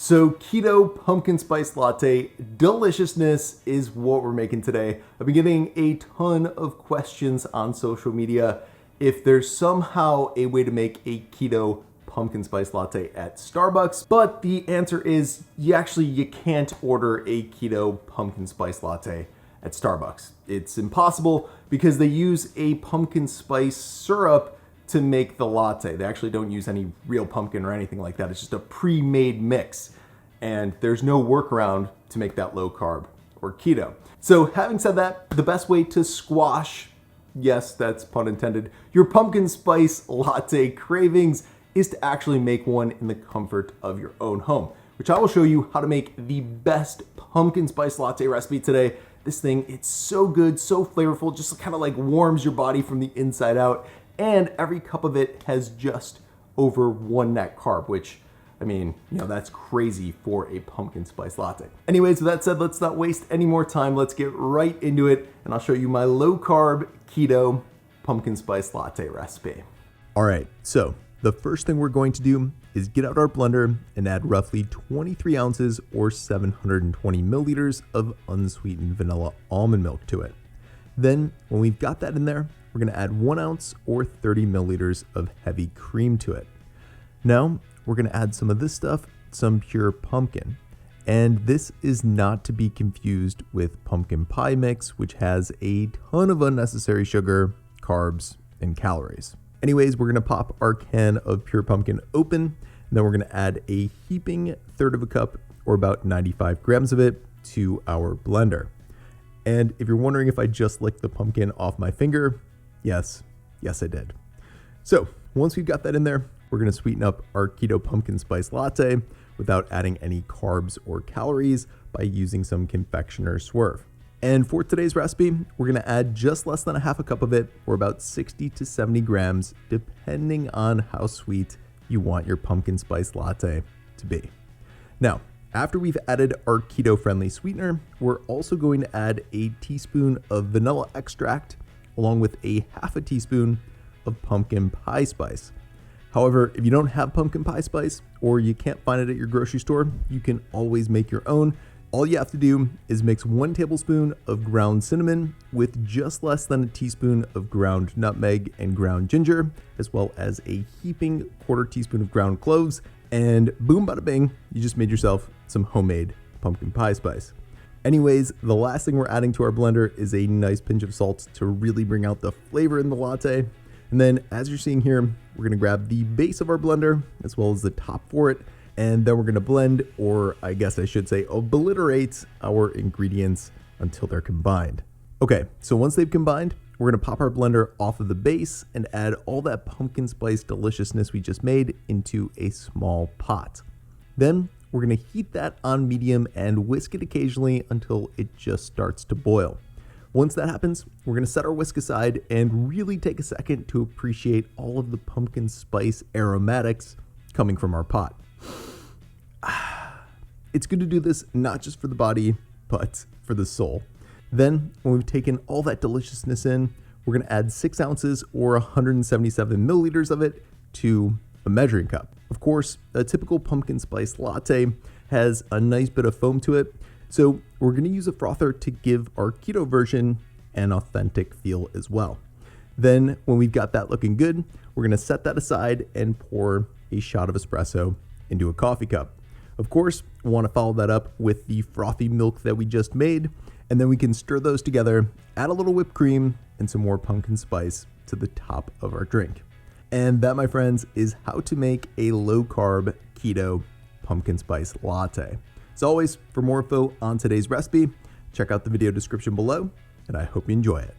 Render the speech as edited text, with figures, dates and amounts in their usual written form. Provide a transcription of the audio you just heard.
So keto pumpkin spice latte deliciousness is what we're making today. I've been getting a ton of questions on social media if there's somehow a way to make a keto pumpkin spice latte at Starbucks, but the answer is you can't order a keto pumpkin spice latte at Starbucks. It's impossible because they use a pumpkin spice syrup to make the latte. They actually don't use any real pumpkin or anything like that. It's just a pre-made mix. And there's no workaround to make that low carb or keto. So having said that, the best way to squash, yes, that's pun intended, your pumpkin spice latte cravings is to actually make one in the comfort of your own home, which I will show you how to make the best pumpkin spice latte recipe today. This thing, it's so good, so flavorful, just kind of like warms your body from the inside out. And every cup of it has just over 1 net carb, which, I mean, that's crazy for a pumpkin spice latte. Anyways, with that said, let's not waste any more time. Let's get right into it, and I'll show you my low carb keto pumpkin spice latte recipe. All right, so the first thing we're going to do is get out our blender and add roughly 23 ounces or 720 milliliters of unsweetened vanilla almond milk to it. Then when we've got that in there, we're gonna add 1 ounce or 30 milliliters of heavy cream to it. Now, we're gonna add some of this stuff, some pure pumpkin. And this is not to be confused with pumpkin pie mix, which has a ton of unnecessary sugar, carbs, and calories. Anyways, we're gonna pop our can of pure pumpkin open, and then we're gonna add a heaping 1/3 of a cup, or about 95 grams of it, to our blender. And if you're wondering if I just licked the pumpkin off my finger, yes I did. So once we've got that in there, we're gonna sweeten up our keto pumpkin spice latte without adding any carbs or calories by using some confectioner swerve. And for today's recipe, we're gonna add just less than a half a cup of it, or about 60 to 70 grams, depending on how sweet you want your pumpkin spice latte to be. Now, after we've added our keto-friendly sweetener, we're also going to add a teaspoon of vanilla extract, along with a half a teaspoon of pumpkin pie spice. However, if you don't have pumpkin pie spice, or you can't find it at your grocery store, you can always make your own. All you have to do is mix 1 tablespoon of ground cinnamon with just less than a teaspoon of ground nutmeg and ground ginger, as well as a heaping 1/4 teaspoon of ground cloves, and boom bada bing, you just made yourself some homemade pumpkin pie spice. Anyways, the last thing we're adding to our blender is a nice pinch of salt to really bring out the flavor in the latte. And then, as you're seeing here, we're gonna grab the base of our blender as well as the top for it, and then we're gonna blend, or I guess I should say obliterate, our ingredients until they're combined. Okay, so once they've combined, we're gonna pop our blender off of the base and add all that pumpkin spice deliciousness we just made into a small pot. Then we're gonna heat that on medium and whisk it occasionally until it just starts to boil. Once that happens, we're gonna set our whisk aside and really take a second to appreciate all of the pumpkin spice aromatics coming from our pot. It's good to do this not just for the body, but for the soul. Then, when we've taken all that deliciousness in, we're gonna add 6 ounces or 177 milliliters of it to a measuring cup. Of course, a typical pumpkin spice latte has a nice bit of foam to it, so we're gonna use a frother to give our keto version an authentic feel as well. Then, when we've got that looking good, we're gonna set that aside and pour a shot of espresso into a coffee cup. Of course, we wanna follow that up with the frothy milk that we just made, and then we can stir those together, add a little whipped cream, and some more pumpkin spice to the top of our drink. And that, my friends, is how to make a low-carb keto pumpkin spice latte. As always, for more info on today's recipe, check out the video description below, and I hope you enjoy it.